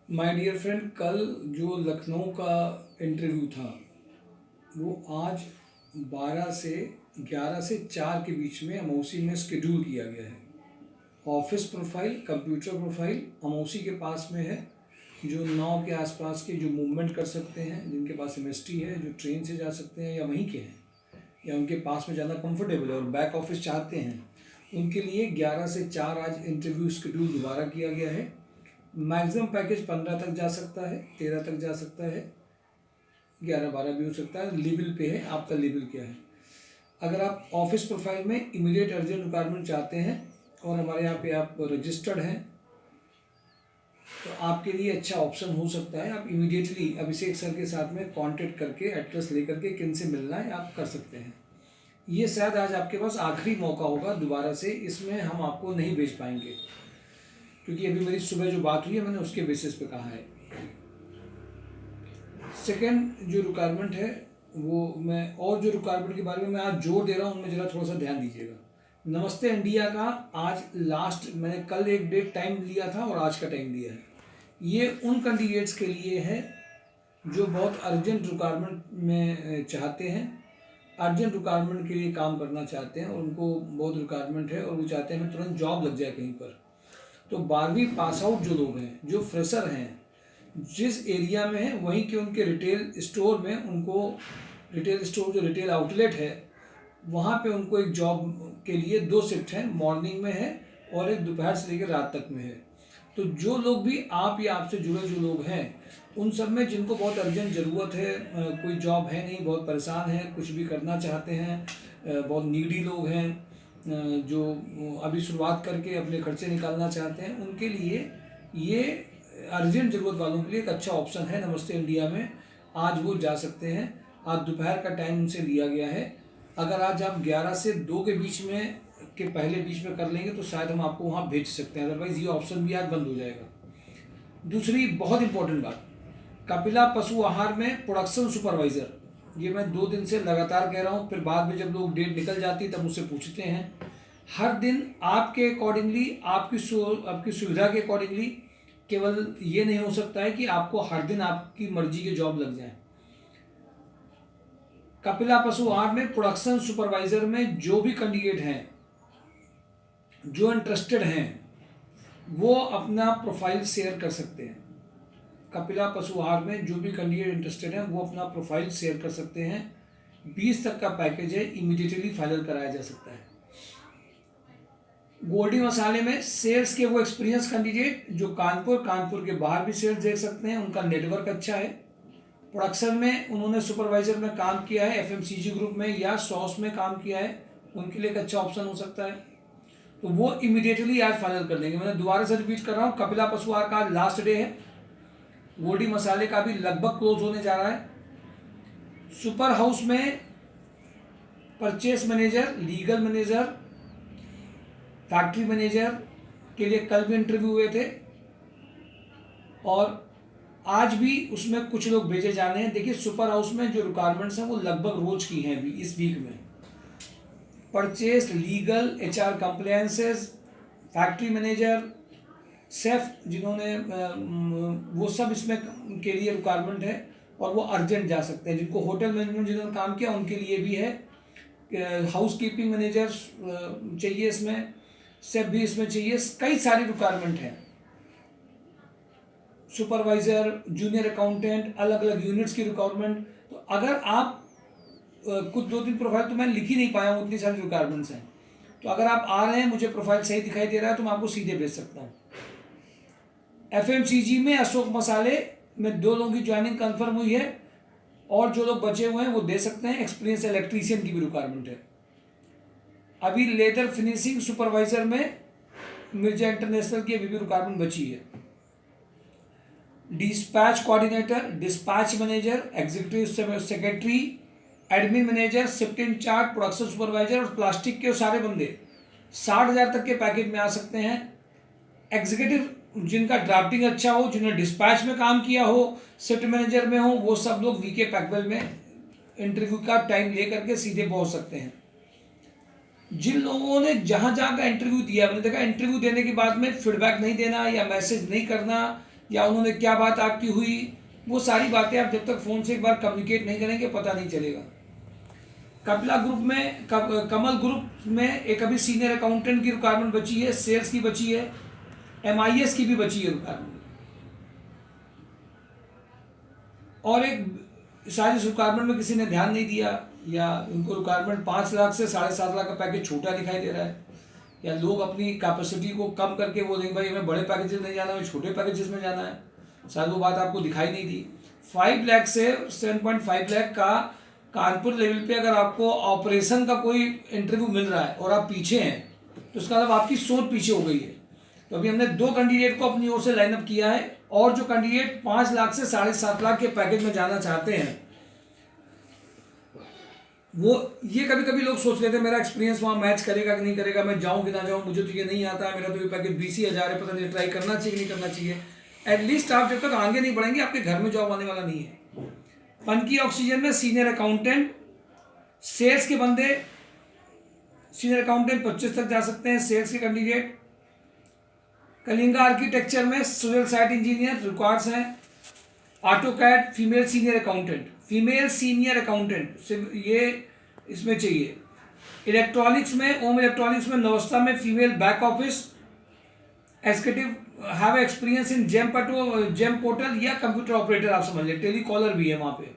My dear friend, कल जो लखनऊ का इंटरव्यू था वो आज 12 से 11 से 4 के बीच में अमौसी में शेड्यूल किया गया है। Office profile, computer profile Amausi के पास में है। जो 9 के आसपास के जो मूवमेंट कर सकते हैं, जिनके पास एमएसटी है, जो ट्रेन से जा सकते हैं या वहीं के हैं या उनके पास में ज़्यादा कंफर्टेबल है और बैक ऑफिस चाहते हैं, उनके लिए 11 से 4 आज इंटरव्यू शेड्यूल दोबारा किया गया है। मैक्सिमम पैकेज 15 तक जा सकता है, 13 तक जा सकता है, 11-12 भी हो सकता है। लेवल पे है, आपका लेवल क्या है। अगर आप ऑफिस प्रोफाइल में इमीडिएट अर्जेंट रिक्वायरमेंट चाहते हैं और हमारे यहाँ पे आप रजिस्टर्ड हैं तो आपके लिए अच्छा ऑप्शन हो सकता है। आप इमीडिएटली अभिषेक सर के साथ में कांटेक्ट करके एड्रेस लेकर के किन से मिलना है आप कर सकते हैं। ये शायद आज आपके पास आखिरी मौका होगा दोबारा से, इसमें हम आपको नहीं भेज पाएंगे क्योंकि अभी मेरी सुबह जो बात हुई है मैंने उसके बेसिस पे कहा है। सेकंड जो रिक्वायरमेंट है वो मैं और जो रिक्वायरमेंट के बारे में मैं आज जोर दे रहा हूँ उनमें ज़रा थोड़ा सा ध्यान दीजिएगा। नमस्ते इंडिया का आज लास्ट, मैंने कल एक डेट टाइम लिया था और आज का टाइम लिया है। ये उन कैंडिडेट्स के लिए है जो बहुत अर्जेंट रिक्वायरमेंट में चाहते हैं, अर्जेंट रिक्वायरमेंट के लिए काम करना चाहते हैं और उनको बहुत रिक्वायरमेंट है और वो चाहते हैं हमें तुरंत जॉब लग जाए कहीं पर। तो 12वीं पास आउट जो लोग हैं, जो फ्रेशर हैं, जिस एरिया में है वहीं के उनके रिटेल स्टोर में उनको, रिटेल स्टोर जो रिटेल आउटलेट है वहाँ पे उनको एक जॉब के लिए 2 शिफ्ट हैं, मॉर्निंग में है और एक दोपहर से लेकर रात तक में है। तो जो लोग भी आप या आपसे जुड़े जो लोग हैं उन सब में जिनको बहुत अर्जेंट ज़रूरत है, कोई जॉब है नहीं, बहुत परेशान है, कुछ भी करना चाहते हैं, बहुत नीडी लोग हैं, जो अभी शुरुआत करके अपने खर्चे निकालना चाहते हैं, उनके लिए ये अर्जेंट ज़रूरत वालों के लिए एक अच्छा ऑप्शन है। नमस्ते इंडिया में आज वो जा सकते हैं। आज दोपहर का टाइम उनसे लिया गया है। अगर आज आप 11 से 2 के बीच में के पहले बीच में कर लेंगे तो शायद हम आपको वहाँ भेज सकते हैं, अदरवाइज़ ये ऑप्शन भी आज बंद हो जाएगा। दूसरी बहुत इंपॉर्टेंट बात, कपिला पशु आहार में प्रोडक्शन सुपरवाइज़र, ये मैं 2 दिन से लगातार कह रहा हूँ, फिर बाद में जब लोग डेट निकल जाती तब मुझसे पूछते हैं। हर दिन आपके अकॉर्डिंगली, आपकी सुविधा के अकॉर्डिंगली, केवल ये नहीं हो सकता है कि आपको हर दिन आपकी मर्जी के जॉब लग जाए। कपिला पशु आहार में प्रोडक्शन सुपरवाइजर में जो भी कैंडिडेट हैं, जो इंटरेस्टेड हैं, वो अपना प्रोफाइल शेयर कर सकते हैं। कपिला पशु आहार में जो भी कैंडिडेट इंटरेस्टेड हैं वो अपना प्रोफाइल शेयर कर सकते हैं। 20 तक का पैकेज है, इमीडिएटली फाइनल कराया जा सकता है। गोल्डी मसाले में सेल्स के वो एक्सपीरियंस कैंडिडेट जो कानपुर के बाहर भी सेल्स देख सकते हैं, उनका नेटवर्क अच्छा है। प्रोडक्शन में उन्होंने सुपरवाइजर में काम किया है, एफएमसीजी ग्रुप में या सॉस में काम किया है, उनके लिए एक अच्छा ऑप्शन हो सकता है। तो वो इमीडिएटली आज फाइनल कर देंगे। मैंने दोबारा से रिपीट कर रहा हूँ, कपिला पशु आहार का आज लास्ट डे है। गोल्डी मसाले का भी लगभग क्लोज होने जा रहा है। सुपर हाउस में purchase manager, legal manager, factory manager के लिए कल भी इंटरव्यू हुए थे और आज भी उसमें कुछ लोग भेजे जाने हैं। देखिए, सुपर हाउस में जो रिक्वायरमेंट्स हैं वो लगभग रोज की हैं अभी इस वीक में। Purchase, legal, HR compliances, factory manager, safe, जिन्होंने वो सब इसमें के लिए रिक्वायरमेंट है और वो अर्जेंट जा सकते हैं। जिनको होटल मैनेजमेंट जिन्होंने काम किया उनके लिए भी है। हाउस कीपिंग मैनेजर चाहिए इसमें, सेफ भी इसमें चाहिए। कई सारी रिक्वायरमेंट हैं। सुपरवाइज़र, जूनियर अकाउंटेंट, अलग अलग यूनिट्स की रिक्वायरमेंट। तो अगर आप कुछ 2-3 प्रोफाइल तो मैं लिख ही नहीं पाया हूँ, इतनी सारी रिक्वायरमेंट्स हैं। तो अगर आप आ रहे हैं, मुझे प्रोफाइल सही दिखाई दे रहा है तो मैं आपको सीधे भेज सकता हूँ। एफएमसीजी में अशोक मसाले में 2 लोगों की ज्वाइनिंग कन्फर्म हुई है और जो लोग बचे हुए हैं वो दे सकते हैं। एक्सपीरियंस इलेक्ट्रीशियन की भी रिक्वायरमेंट है। अभी लेदर फिनिशिंग सुपरवाइजर में मिर्जा इंटरनेशनल की अभी भी रिक्वायरमेंट बची है। Dispatch coordinator, dispatch manager, executive secretary, admin manager, shift in charge, production supervisor और प्लास्टिक के सारे बंदे 60,000 तक के पैकेज में आ सकते हैं। एग्जीक्यूटिव जिनका ड्राफ्टिंग अच्छा हो, जिन्होंने डिस्पैच में काम किया हो, शिफ्ट मैनेजर में हो, वो सब लोग वीके पैकवेल में इंटरव्यू का टाइम ले करके सीधे पहुंच सकते हैं। जिन लोगों ने जहाँ जहाँ का इंटरव्यू दिया, मैंने देखा इंटरव्यू देने के बाद में फीडबैक नहीं देना या मैसेज नहीं करना या उन्होंने क्या बात आपकी हुई, वो सारी बातें आप जब तक फ़ोन से एक बार कम्युनिकेट नहीं करेंगे पता नहीं चलेगा। कपिला ग्रुप में कमल ग्रुप में एक अभी सीनियर अकाउंटेंट की रिक्वायरमेंट बची है, सेल्स की बची है, MIS की भी बची है रिक्वायरमेंट, और एक शायद इस रिक्वायरमेंट में किसी ने ध्यान नहीं दिया, या उनको रिक्वायरमेंट 5 लाख से 7.5 लाख का पैकेज छोटा दिखाई दे रहा है, या लोग अपनी कैपेसिटी को कम करके वो नहीं भाई हमें बड़े पैकेजेस नहीं जाना, हमें छोटे पैकेजेस में जाना है, शायद वो बात आपको दिखाई नहीं दी। 5 लाख से 7.5 लाख का कानपुर लेवल पे अगर आपको ऑपरेशन का कोई इंटरव्यू मिल रहा है और आप पीछे हैं, तो उसका मतलब आपकी सोच पीछे हो गई है। तो अभी हमने 2 कैंडिडेट को अपनी ओर से लाइनअप किया है, और जो कैंडिडेट 5 लाख से 7.5 लाख के पैकेज में जाना चाहते हैं, वो ये कभी कभी लोग सोच लेते हैं मेरा एक्सपीरियंस वहाँ मैच करेगा कि नहीं करेगा, मैं जाऊँ कि ना जाऊँ, मुझे तो ये नहीं आता है, मेरा तो ये पैकेज 20,000 है, पता नहीं ट्राई करना चाहिए कि नहीं करना चाहिए। एटलीस्ट आप जब तक आगे नहीं बढ़ेंगे आपके घर में जॉब आने वाला नहीं है। पनकी ऑक्सीजन में सीनियर अकाउंटेंट, सेल्स के बंदे, सीनियर अकाउंटेंट 25 तक जा सकते हैं सेल्स के कैंडिडेट। कलिंगा आर्किटेक्चर में सिविल साइट इंजीनियर रिक्वायर्स हैं। AutoCAD female senior accountant, female senior accountant सिर्फ ये इसमें चाहिए। इलेक्ट्रॉनिक्स में ओम इलेक्ट्रॉनिक्स में नवस्था में female back office executive have experience in GeM portal या कंप्यूटर ऑपरेटर, आप समझ लें, टेलीकॉलर भी है वहाँ पे।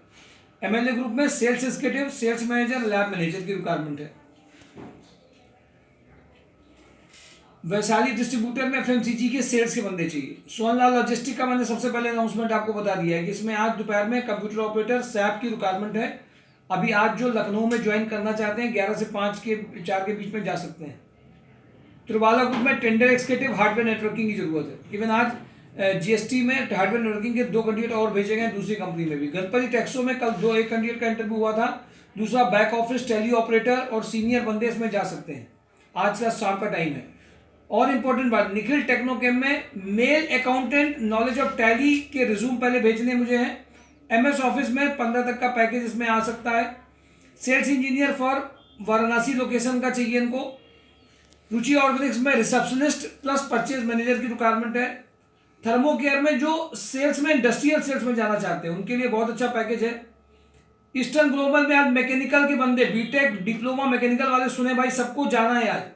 MLA ग्रुप में sales executive, sales manager, lab manager की रिक्वायरमेंट है। वैशाली डिस्ट्रीब्यूटर में FMCG के सेल्स के बंदे चाहिए। सोनलाल लॉजिस्टिक का मैंने सबसे पहले अनाउंसमेंट आपको बता दिया है कि इसमें आज दोपहर में कंप्यूटर ऑपरेटर सैप की रिक्वायरमेंट है। अभी आज जो लखनऊ में ज्वाइन करना चाहते हैं 11 से 4 के बीच में जा सकते हैं। त्रिवाला ग्रुप में टेंडर एग्जीक्यूटिव हार्डवेयर नेटवर्किंग की जरूरत है। इवन आज GST में हार्डवेयर नेटवर्किंग के 2 कैंडिडेट और भेजे गए दूसरी कंपनी में भी। गणपति टेक्सो में कल एक कैंडिडेट का इंटरव्यू हुआ था, दूसरा बैक ऑफिस टेली ऑपरेटर और सीनियर बंदे इसमें जा सकते हैं। आज का शाम का टाइम है। और इंपॉर्टेंट बात, निखिल टेक्नोकेम में male accountant knowledge of Tally के रिज्यूम पहले भेजने मुझे हैं। MS ऑफिस में 15 तक का पैकेज इसमें आ सकता है। Sales engineer for Varanasi location का चाहिए इनको। रुचि ऑर्गेनिक्स में रिसेप्शनिस्ट प्लस परचेज मैनेजर की रिक्वायरमेंट है। थर्मोकेयर में जो सेल्स में इंडस्ट्रियल सेल्स में जाना चाहते हैं उनके लिए बहुत अच्छा पैकेज है। ईस्टर्न ग्लोबल में आज मैकेनिकल के बंदे, बीटेक डिप्लोमा मैकेनिकल वाले सुने भाई, सबको जाना है आज।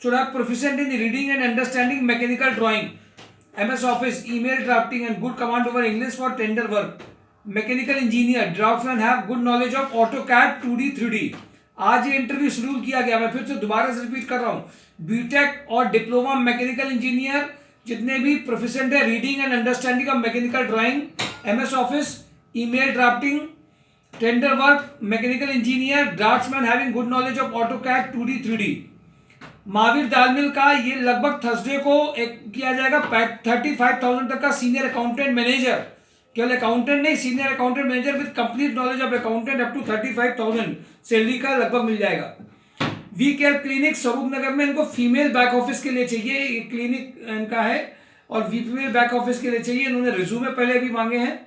should have proficient in reading and understanding mechanical drawing, MS Office, email drafting and good command over English for tender work. Mechanical engineer, draftsman have good knowledge of AutoCAD 2D 3D. आज ये interview schedule किया गया, मैं फिर से दोबारा से repeat कर रहा हूँ। बीटेक और डिप्लोमा मैकेनिकल इंजीनियर जितने भी प्रोफिशिएंट है reading and understanding of mechanical drawing, MS office, email drafting, tender work, mechanical engineer, draftsman having good knowledge of AutoCAD 2D 3D। Mahavir Dal Mill का ये लगभग थर्सडे को एक किया जाएगा 35,000 तक का सीनियर अकाउंटेंट मैनेजर, केवल अकाउंटेंट नहीं, senior accountant manager with complete knowledge of accountant up to 35,000 salary का लगभग मिल जाएगा। वी केयर क्लिनिक स्वरूप नगर में इनको फीमेल बैक ऑफिस के लिए चाहिए, ये क्लिनिक इनका है और फीमेल बैक ऑफिस के लिए चाहिए। इन्होंने रिज्यूमे पहले भी मांगे हैं।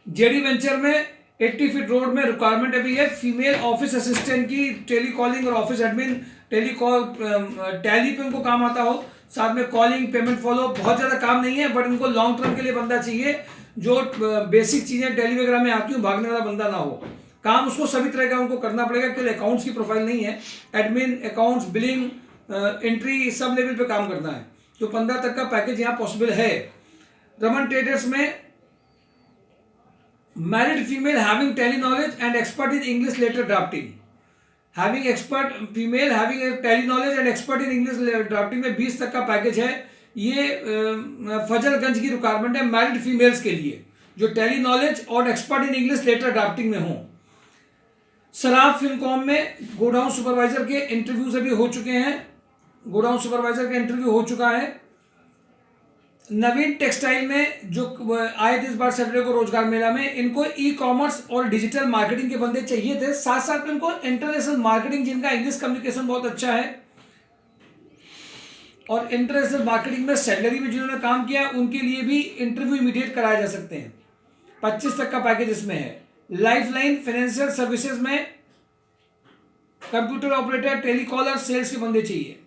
जेडी वेंचर में 80 फीट रोड में रिक्वायरमेंट अभी है फीमेल ऑफिस असिस्टेंट की, टेलीकॉलिंग और ऑफिस एडमिन, टैली पे उनको काम आता हो, साथ में कॉलिंग, पेमेंट फॉलो, बहुत ज़्यादा काम नहीं है बट उनको लॉन्ग टर्म के लिए बंदा चाहिए जो बेसिक चीज़ें टैली वगैरह में आती हूँ, भागने वाला बंदा ना हो। काम उसको सभी तरह का उनको करना पड़ेगा, केवल अकाउंट्स की प्रोफाइल नहीं है, admin, accounts, billing, entry, sub level पे काम करना है। तो 15 तक का पैकेज यहाँ पॉसिबल है। रमन ट्रेडर्स में married female having Tally knowledge and expert in English letter drafting, having expert female having Tally knowledge and expert in English drafting में 20 तक का पैकेज है। ये फजलगंज की रिक्वायरमेंट है मैरिड फीमेल्स के लिए जो टैली नॉलेज और expert in English letter drafting में हो। सराफ फिल्मकॉम में गोडाउन सुपरवाइजर के इंटरव्यूज अभी हो चुके हैं, गोडाउन सुपरवाइजर का इंटरव्यू हो चुका है। नवीन टेक्सटाइल में जो आए थे इस बार सैटरडे को रोजगार मेला में, इनको ई कॉमर्स और डिजिटल मार्केटिंग के बंदे चाहिए थे, साथ साथ में इनको इंटरनेशनल मार्केटिंग, जिनका इंग्लिश कम्युनिकेशन बहुत अच्छा है और इंटरनेशनल मार्केटिंग में सैलरी में जिन्होंने काम किया उनके लिए भी इंटरव्यू इमीडिएट कराए जा सकते हैं। 25 तक का पैकेज इसमें है। लाइफलाइन फाइनेंशियल सर्विसेज में कंप्यूटर ऑपरेटर, टेलीकॉलर, सेल्स के बंदे चाहिए।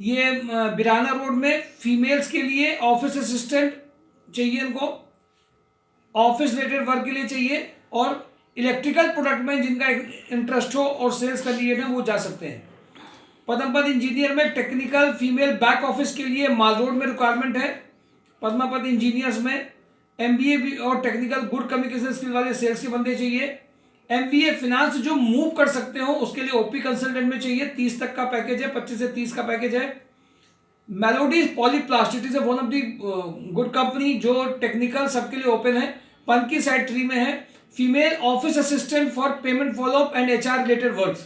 ये बिराना रोड में फीमेल्स के लिए ऑफिस असिस्टेंट चाहिए, इनको ऑफिस रिलेटेड वर्क के लिए चाहिए, और इलेक्ट्रिकल प्रोडक्ट में जिनका इंटरेस्ट हो और सेल्स का लिए वो जा सकते हैं। पद्मपद इंजीनियर में टेक्निकल फीमेल बैक ऑफिस के लिए माल रोड में रिक्वायरमेंट है। पद्मापद इंजीनियर्स में एमबीए भी और टेक्निकल गुड कम्युनिकेशन स्किल वाले सेल्स के बंदे चाहिए। एमबीए फिनांस जो मूव कर सकते हो उसके लिए ओपी कंसल्टेंट में चाहिए, 30 तक का पैकेज है, 25 से 30 का पैकेज है। Melody Polyplastic is one of the good company जो टेक्निकल सबके लिए ओपन है, पनकी साइड 3 में है। Female office assistant for payment follow up and HR related work,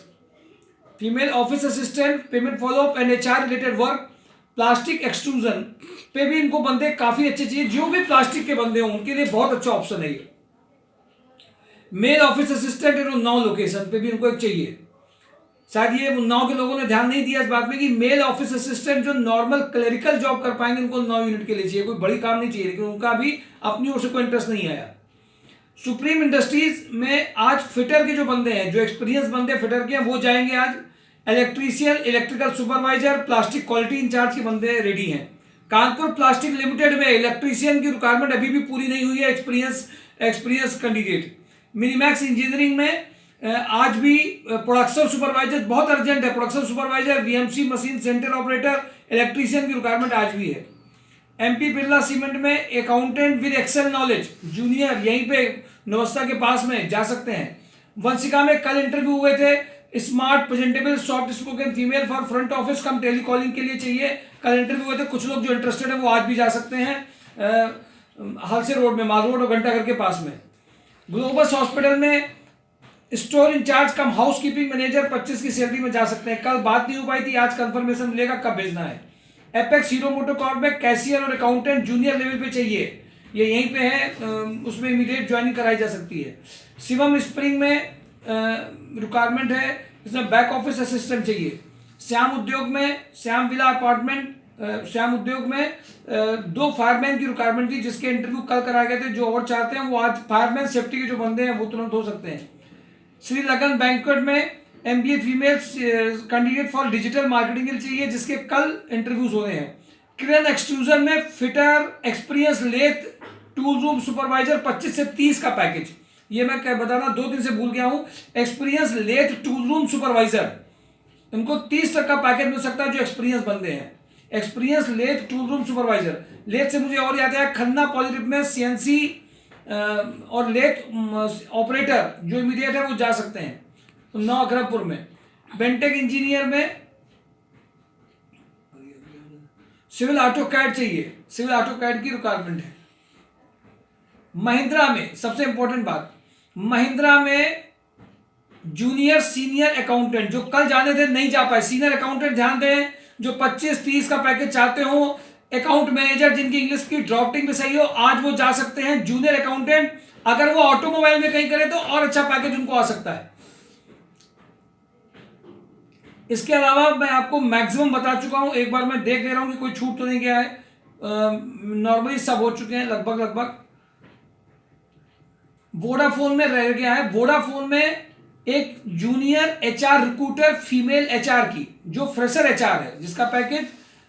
female office assistant payment follow up and HR related work. Plastic extrusion पे भी इनको बंदे काफी अच्छे चाहिए, जो भी प्लास्टिक के बंदे हों उनके लिए बहुत अच्छा ऑप्शन है ये। Male office assistant in Unnao location पे भी इनको एक चाहिए। शायद ये उन्नाव के लोगों ने ध्यान नहीं दिया इस बात में कि मेल ऑफिस असिस्टेंट जो नॉर्मल क्लरिकल जॉब कर पाएंगे उनको उन्नाव यूनिट के लिए चाहिए, कोई बड़ी काम नहीं चाहिए, लेकिन उनका भी अपनी ओर से कोई इंटरेस्ट नहीं आया। सुप्रीम इंडस्ट्रीज में आज फिटर के जो बंदे हैं, जो एक्सपीरियंस बंदे फिटर के हैं वो जाएंगे आज। Electrician, electrical supervisor, plastic quality incharge के बंदे रेडी हैं। कानपुर प्लास्टिक लिमिटेड में इलेक्ट्रीशियन की रिक्वायरमेंट अभी भी पूरी नहीं हुई है, एक्सपीरियंस कैंडिडेट। मिनीमैक्स इंजीनियरिंग में आज भी प्रोडक्शन सुपरवाइजर बहुत अर्जेंट है, production supervisor, VMC machine centre operator, electrician की रिक्वायरमेंट आज भी है। एमपी बिरला सीमेंट में accountant with Excel knowledge junior, यहीं पे नवस्था के पास में जा सकते हैं। वंशिका में कल इंटरव्यू हुए थे, smart presentable soft spoken female for front office come telecalling के लिए चाहिए, कल इंटरव्यू हुए थे। कुछ लोग जो इंटरेस्टेड है वो आज भी जा सकते हैं हलसे रोड में, माल रोड और घंटाघर के पास में। ग्लोबस हॉस्पिटल में स्टोर इंचार्ज कम हाउस कीपिंग मैनेजर 25 की सैलरी में जा सकते हैं। कल बात नहीं हो पाई थी, आज कंफर्मेशन मिलेगा कब भेजना है। एपेक्स हीरो मोटोकॉर्प में कैशियर और अकाउंटेंट जूनियर लेवल पे चाहिए, ये यहीं पे है, उसमें इमीडिएट ज्वाइनिंग कराई जा सकती है। शिवम स्प्रिंग में रिक्वायरमेंट है, इसमें बैक ऑफिस असिस्टेंट चाहिए। श्याम उद्योग में, श्याम विला अपार्टमेंट, श्याम उद्योग में 2 फायरमैन की रिक्वायरमेंट थी जिसके इंटरव्यू कल कराए गए थे। जो और चाहते हैं वो आज फायरमैन सेफ्टी के जो बंदे हैं वो तुरंत हो सकते हैं। श्री लगन बैंक्वेट में MBA female candidate for digital marketing के लिए चाहिए, जिसके कल इंटरव्यूज हो रहे हैं। किरण एक्सट्रूजन में fitter experience lathe tool room supervisor 25 से 30 का पैकेज, ये मैं क्या बताना 2 दिन से भूल गया हूं। Experience lathe tool room supervisor, इनको 30 तक का पैकेज मिल सकता है जो एक्सपीरियंस बंदे हैं। Experience lathe tool room supervisor, lathe से मुझे और याद आया खन्ना पॉजिटिव में सीएनसी और लेथ ऑपरेटर जो इमीडिएट है वो जा सकते हैं 9 अकरमपुर में। बेंटेक इंजीनियर में सिविल ऑटो कैड चाहिए, सिविल ऑटो कैड की रिक्वायरमेंट है। महिंद्रा में सबसे इंपॉर्टेंट बात, महिंद्रा में जूनियर सीनियर अकाउंटेंट जो कल जाने थे नहीं जा पाए, सीनियर अकाउंटेंट ध्यान दें, जो 25-30 का पैकेज चाहते हो। अकाउंट मैनेजर जिनकी इंग्लिश की ड्रॉपिंग में सही हो आज वो जा सकते हैं। जूनियर अकाउंटेंट अगर वो ऑटोमोबाइल में कहीं करे तो और अच्छा पैकेज उनको आ सकता है। इसके अलावा मैं आपको मैक्सिमम बता चुका हूं, एक बार मैं देख ले रहा हूं कि कोई छूट तो नहीं गया है। नॉर्मली सब हो चुके हैं लगभग। वोडाफोन में रह गया है, वोडाफोन में एक junior HR recruiter female HR की, जो फ्रेशर एचआर है, जिसका पैकेज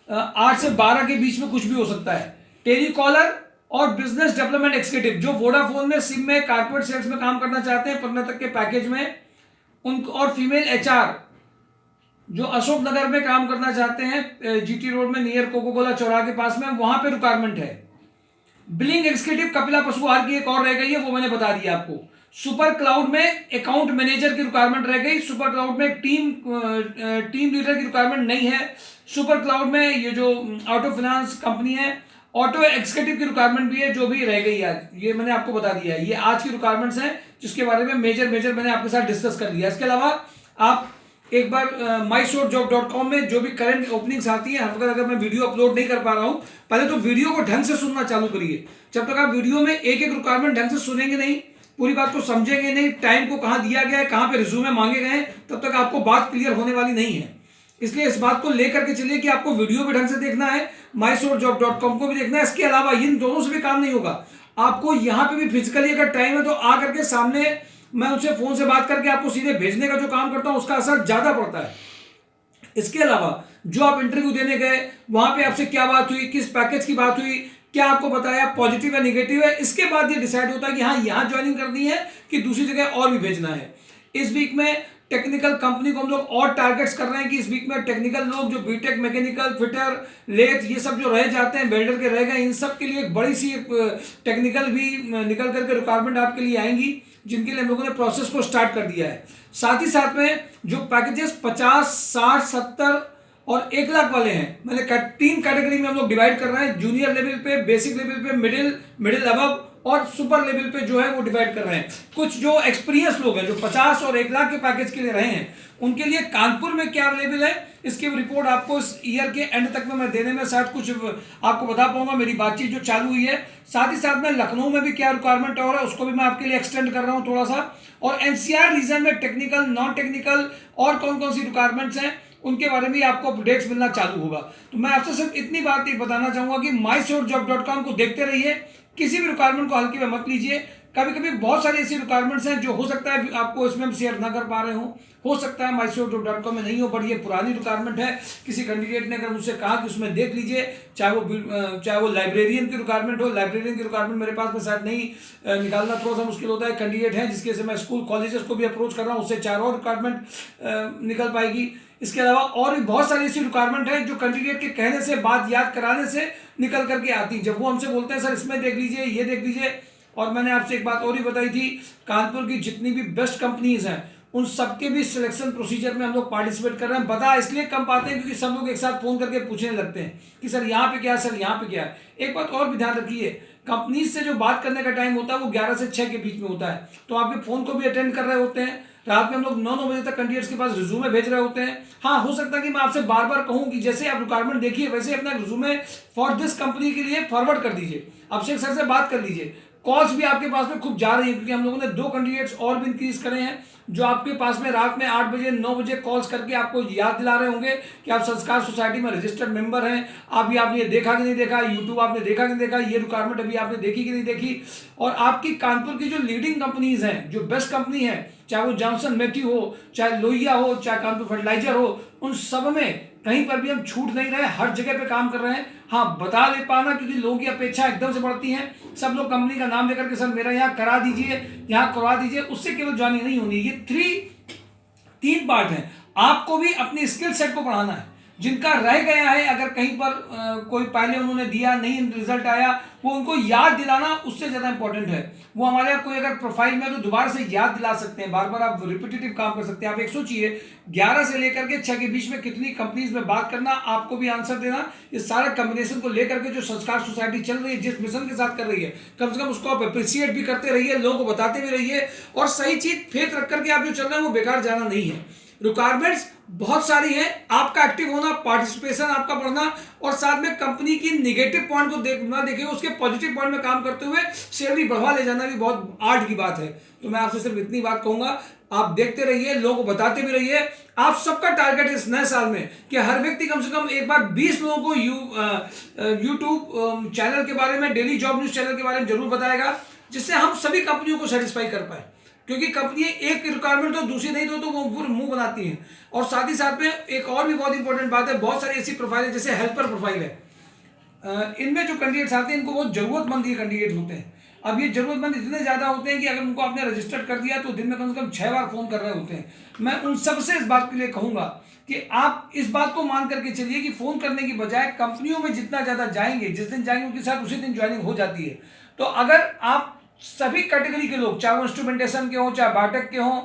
8 से 12 के बीच में कुछ भी हो सकता है। टेलीकॉलर और बिजनेस डेवलपमेंट एक्सिक्यूटिव जो वोडाफोन में सिम में कारपोरेट सेल्स में काम करना चाहते हैं 15 तक के पैकेज में उनको, और फीमेल एचआर जो अशोक नगर में काम करना चाहते हैं जीटी रोड में नियर कोको कोला चौराहे के पास में, वहां पे रिक्वायरमेंट है। बिलिंग एग्जीक्यूटिव कपिला पशुहार की एक और रह गई है, वो मैंने बता दिया आपको। सुपर क्लाउड में अकाउंट मैनेजर की रिक्वायरमेंट रह गई। सुपर क्लाउड में टीम लीडर की रिक्वायरमेंट नहीं है। सुपर क्लाउड में ये जो ऑटो फाइनेंस कंपनी है, ऑटो एग्जीक्यूटिव की रिक्वायरमेंट भी है जो भी रह गई आज, ये मैंने आपको बता दिया है। ये आज की रिक्वायरमेंट्स हैं जिसके बारे में मेजर मैंने आपके साथ डिस्कस कर लिया। इसके अलावा आप एक बार mysourcejob.com में जो भी करंट ओपनिंग्स आती है, हर वक्त अगर मैं वीडियो अपलोड नहीं कर पा रहा हूं, पहले तो वीडियो को ढंग से सुनना चालू करिए। जब तक आप वीडियो में एक रिक्वायरमेंट ढंग से सुनेंगे नहीं, पूरी बात को समझेंगे नहीं, टाइम को कहां दिया गया है, कहां पे रिज्यूमे मांगे गए हैं, तब तक आपको बात क्लियर होने वाली नहीं है। इसलिए इस बात को लेकर के चलिए कि आपको वीडियो भी ढंग से देखना है, mysourcejob.com को भी देखना है। इसके अलावा इन दोनों से भी काम नहीं होगा, आपको यहाँ पे भी फिजिकली अगर टाइम है तो आ करके सामने मैं उनसे फोन से बात करके आपको सीधे भेजने का जो काम करता हूं उसका असर ज्यादा पड़ता है। इसके अलावा जो आप इंटरव्यू देने गए वहां पे आपसे क्या बात हुई, किस पैकेज की बात हुई, क्या आपको बताया, पॉजिटिव है नेगेटिव है, इसके बाद ये डिसाइड होता है कि हाँ यहाँ ज्वाइनिंग करनी है कि दूसरी जगह और भी भेजना है। इस वीक में टेक्निकल कंपनी को हम लोग और टारगेट्स कर रहे हैं कि इस वीक में टेक्निकल लोग जो बीटेक, मैकेनिकल, फिटर, लेथ ये सब जो रह जाते हैं, वेल्डर के रह गए, इन सब के लिए एक बड़ी सी टेक्निकल भी निकल करके रिक्वायरमेंट आपके लिए आएंगी, जिनके लिए हम लोगों ने प्रोसेस को स्टार्ट कर दिया है। साथ ही साथ में जो पैकेजेस 50, 60, 70 और 1 लाख वाले हैं, मैंने 3 कैटेगरी में हम लोग डिवाइड कर रहे हैं। जूनियर लेवल पे, बेसिक लेवल पे, मिडिल अबव और सुपर लेवल पे जो है वो डिवाइड कर रहे हैं। कुछ जो एक्सपीरियंस लोग हैं जो 50 और 1 लाख के पैकेज के लिए रहे हैं, उनके लिए कानपुर में क्या अवेलेबल है, इसकी रिपोर्ट आपको इस ईयर के एंड तक में मैं देने में शायद कुछ आपको बता पाऊंगा। मेरी बातचीत जो चालू हुई है, साथ ही साथ में लखनऊ में भी क्या रिक्वायरमेंट और है उसको भी मैं आपके लिए एक्सटेंड कर रहा हूँ थोड़ा सा। और एनसीआर रीजन में टेक्निकल, नॉन टेक्निकल और कौन कौन सी रिक्वायरमेंट्स हैं उनके बारे में आपको अपडेट्स मिलना चालू होगा। तो मैं आपसे सिर्फ इतनी बात बताना चाहूंगा कि mysourcejob.com को देखते रहिए, किसी भी रिक्वायरमेंट को हल्के में मत लीजिए। कभी कभी बहुत सारी ऐसी रिक्वायरमेंट्स हैं जो हो सकता है आपको इसमें हम शेयर ना कर पा रहे हो सकता है mysourcejob.com में नहीं हो, बट ये पुरानी रिक्वायरमेंट है। किसी कैंडिडेट ने अगर मुझसे कहा कि उसमें देख लीजिए, चाहे वो लाइब्रेरियन की रिक्वायरमेंट हो, लाइब्रेरियन की रिक्वायरमेंट मेरे पास में शायद नहीं निकालना थोड़ा सा मुश्किल होता है। कैंडिडेट है जिसके से मैं स्कूल कॉलेजेस को भी अप्रोच कर रहा हूँ, उससे 4 और रिक्वायरमेंट निकल पाएगी। इसके अलावा और भी बहुत सारी ऐसी रिक्वायरमेंट है जो कैंडिडेट के कहने से, बात याद कराने से निकल करके आती। जब वो हमसे बोलते हैं सर इसमें देख लीजिए, ये देख लीजिए। और मैंने आपसे एक बात और ही बताई थी, कानपुर की जितनी भी बेस्ट कंपनीज हैं उन सबके भी सिलेक्शन प्रोसीजर में हम लोग पार्टिसिपेट कर रहे हैं। बता इसलिए कम पाते हैं क्योंकि सब लोग एक साथ फोन करके पूछने लगते हैं कि सर यहाँ पे क्या है, सर यहाँ पे क्या है। एक बात और भी ध्यान रखिए, कंपनीज से जो बात करने का टाइम होता है वो 11 से 6 के बीच में होता है। तो आपके फोन को भी अटेंड कर रहे होते हैं। रात में हम लोग 9 बजे तक कैंडिडेट्स के पास रिज्यूमे भेज रहे होते हैं। हाँ, हो सकता है कि मैं आपसे बार बार कहूँ कि जैसे आप रिक्वायरमेंट देखिए वैसे अपना रिज्यूमे फॉर दिस कंपनी के लिए फॉरवर्ड कर दीजिए, अभिषेक सर से बात कर लीजिए। कॉल्स भी आपके पास में खूब जा रही है क्योंकि हम लोगों ने 2 कैंडिडेट्स और भी इंक्रीज करे हैं जो आपके पास में रात में 8 बजे 9 बजे कॉल्स करके आपको याद दिला रहे होंगे कि आप संस्कार सोसाइटी में रजिस्टर्ड मेंबर हैं। आपने ये देखा कि नहीं देखा, यूट्यूब आपने देखा कि नहीं देखा, ये रिक्वायरमेंट अभी आपने देखी कि नहीं देखी। और आपकी कानपुर की जो लीडिंग कंपनीज हैं, जो बेस्ट कंपनी है, चाहे वो जॉनसन मैथ्यू हो, चाहे लोहिया हो, चाहे कानपुर फर्टिलाइजर हो, उन सब में कहीं पर भी हम छूट नहीं रहे, हर जगह पे काम कर रहे हैं। हाँ, बता ले पाना क्योंकि लोगों की अपेक्षा एकदम से बढ़ती है। सब लोग कंपनी का नाम लेकर के सर मेरा यहाँ करा दीजिए, यहाँ करवा दीजिए, उससे केवल ज्वाइनिंग नहीं होनी। ये 3 पार्ट हैं। आपको भी अपनी स्किल सेट को बढ़ाना है। जिनका रह गया है, अगर कहीं पर कोई पहले उन्होंने दिया नहीं, रिजल्ट आया, वो उनको याद दिलाना उससे ज़्यादा इंपॉर्टेंट है। वो हमारे यहाँ कोई अगर प्रोफाइल में तो दोबारा से याद दिला सकते हैं, बार बार आप रिपीटेटिव काम कर सकते हैं। आप एक सोचिए 11 से लेकर के 6 के बीच में कितनी कंपनीज में बात करना, आपको भी आंसर देना, ये सारे कॉम्बिनेशन को लेकर के जो संस्कार सोसाइटी चल रही है, जिस मिशन के साथ कर रही है, कम से कम उसको आप अप्रिशिएट भी करते रहिए, लोगों को बताते भी रहिए। और सही चीज़ फेथ रख करके आप जो चल रहे हैं वो बेकार जाना नहीं है। रिक्वायरमेंट्स बहुत सारी है, आपका एक्टिव होना, पार्टिसिपेशन आपका बढ़ना और साथ में कंपनी की नेगेटिव पॉइंट को ना देखे उसके पॉजिटिव पॉइंट में काम करते हुए सैलरी बढ़वा ले जाना भी बहुत आर्ट की बात है। तो मैं आपसे सिर्फ इतनी बात कहूंगा, आप देखते रहिए, लोगों को बताते भी रहिए। आप सबका टारगेट इस नए साल में कि हर व्यक्ति कम से कम एक बार 20 लोगों को यूट्यूब चैनल के बारे में, डेली जॉब न्यूज चैनल के बारे में जरूर बताएगा, जिससे हम सभी कंपनियों को सेटिस्फाई कर पाए। क्योंकि कंपनी एक रिक्वायरमेंट तो दूसरी नहीं तो वो पूरे मुंह बनाती हैं। और साथ ही साथ में एक और भी बहुत इंपॉर्टेंट बात है, बहुत सारी ऐसी प्रोफाइल है जैसे हेल्पर प्रोफाइल है, इनमें जो कैंडिडेट्स आते हैं इनको बहुत जरूरतमंद ये कैंडिडेट होते हैं। अब ये जरूरतमंद इतने ज़्यादा होते हैं कि अगर उनको आपने रजिस्टर्ड कर दिया तो दिन में कम से कम 6 बार फ़ोन कर रहे होते हैं। मैं उन सबसे इस बात के लिए कहूँगा कि आप इस बात को मान करके चलिए कि फ़ोन करने की बजाय कंपनियों में जितना ज़्यादा जाएंगे, जिस दिन जाएंगे उनके साथ उसी दिन ज्वाइनिंग हो जाती है। तो अगर आप सभी कैटेगरी के लोग, चाहे वो इंस्ट्रूमेंटेशन के हों, चाहे बाटेक के हों,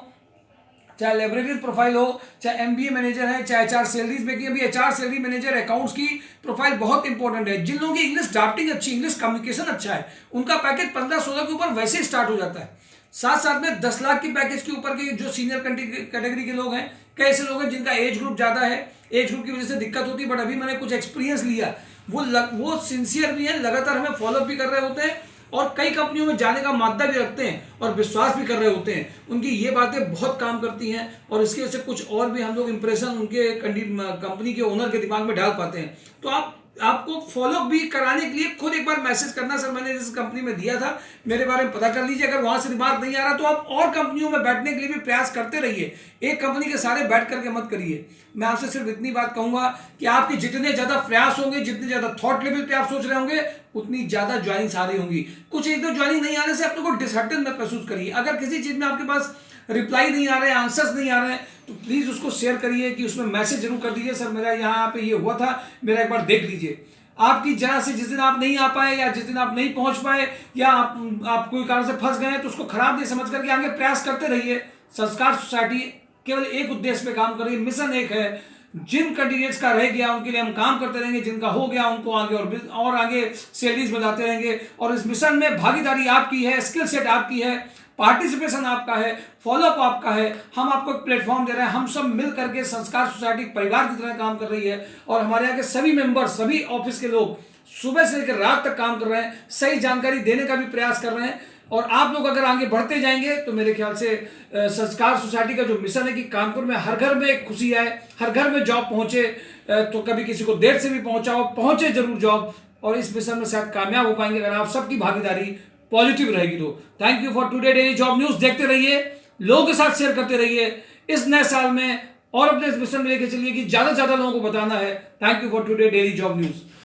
चाहे लाइब्रेरी प्रोफाइल हो, चाहे एमबीए मैनेजर है, चाहे एचआर सैलरीज में, अभी एचआर सैलरी मैनेजर अकाउंट्स की प्रोफाइल बहुत इंपॉर्टेंट है। जिन लोगों की इंग्लिश ड्राफ्टिंग अच्छी, इंग्लिश कम्युनिकेशन अच्छा है, उनका पैकेज 15-16 के ऊपर वैसे ही स्टार्ट हो जाता है। साथ साथ में 10 लाख की पैकेज के ऊपर के जो सीनियर कैटेगरी के लोग हैं, कई ऐसे लोग हैं जिनका एज ग्रुप ज़्यादा है, एज ग्रुप की वजह से दिक्कत होती है, बट अभी मैंने कुछ एक्सपीरियंस लिया, वो सिंसियर भी है, लगातार हमें फॉलोअप भी कर रहे होते हैं और कई कंपनियों में जाने का मादा भी रखते हैं और विश्वास भी कर रहे होते हैं। उनकी ये बातें बहुत काम करती हैं और इसकी वजह से कुछ और भी हम लोग इंप्रेशन उनके कंपनी के ओनर के दिमाग में डाल पाते हैं। तो आप आपको फॉलो भी कराने के लिए खुद एक बार मैसेज करना, सर मैंने जिस कंपनी में दिया था मेरे बारे में पता कर लीजिए। अगर वहां से रिमार्क नहीं आ रहा तो आप और कंपनियों में बैठने के लिए भी प्रयास करते रहिए, एक कंपनी के सारे बैठ करके मत करिए। मैं आपसे सिर्फ इतनी बात कहूंगा कि आपके जितने ज्यादा प्रयास होंगे, जितने ज्यादा थॉट लेवल पे आप सोच रहे होंगे, उतनी ज्यादा ज्वाइनिंग्स आ रही होंगी। कुछ एक दो ज्वाइनिंग नहीं आने से अपने को डिसहार्टन मत महसूस करिए। अगर किसी चीज में आपके पास रिप्लाई नहीं आ रहे हैं, आंसर्स नहीं आ रहे हैं, तो प्लीज उसको शेयर करिए कि उसमें मैसेज जरूर कर दीजिए, सर मेरा यहाँ पे ये हुआ था, मेरा एक बार देख लीजिए। आपकी जगह से जिस दिन आप नहीं आ पाए या जिस दिन आप नहीं पहुंच पाए या आप कोई कारण से फंस गए तो उसको खराब नहीं समझ करके आगे प्रयास करते रहिए। संस्कार सोसाइटी केवल एक उद्देश्य पे काम कर रही है, मिशन एक है। जिन कैंडिडेट्स का रह गया उनके लिए हम काम करते रहेंगे, जिनका हो गया उनको आगे और आगे सैलरीज बढ़ाते रहेंगे। और इस मिशन में भागीदारी आपकी है, स्किल सेट आपकी है, पार्टिसिपेशन आपका है, फॉलोअप आपका है। हम आपको एक प्लेटफॉर्म दे रहे हैं, हम सब मिल करके संस्कार सोसाइटी परिवार की तरह काम कर रही है। और हमारे यहाँ के सभी मेंबर, सभी ऑफिस के लोग सुबह से लेकर रात तक काम कर रहे हैं, सही जानकारी देने का भी प्रयास कर रहे हैं। और आप लोग अगर आगे बढ़ते जाएंगे तो मेरे ख्याल से संस्कार सोसाइटी का जो मिशन है कि कानपुर में हर घर में एक खुशी आए, हर घर में जॉब पहुंचे, तो कभी किसी को देर से भी पहुंचाओ, पहुंचे जरूर जॉब। और इस मिशन में शायद कामयाब हो पाएंगे अगर आप सबकी भागीदारी पॉजिटिव रहेगी तो। Thank you for today daily job news. देखते रहिए, लोगों के साथ शेयर करते रहिए इस नए साल में, और अपने इस मिशन में लेके चलिए कि ज्यादा से ज्यादा लोगों को बताना है। Thank you for today daily job news.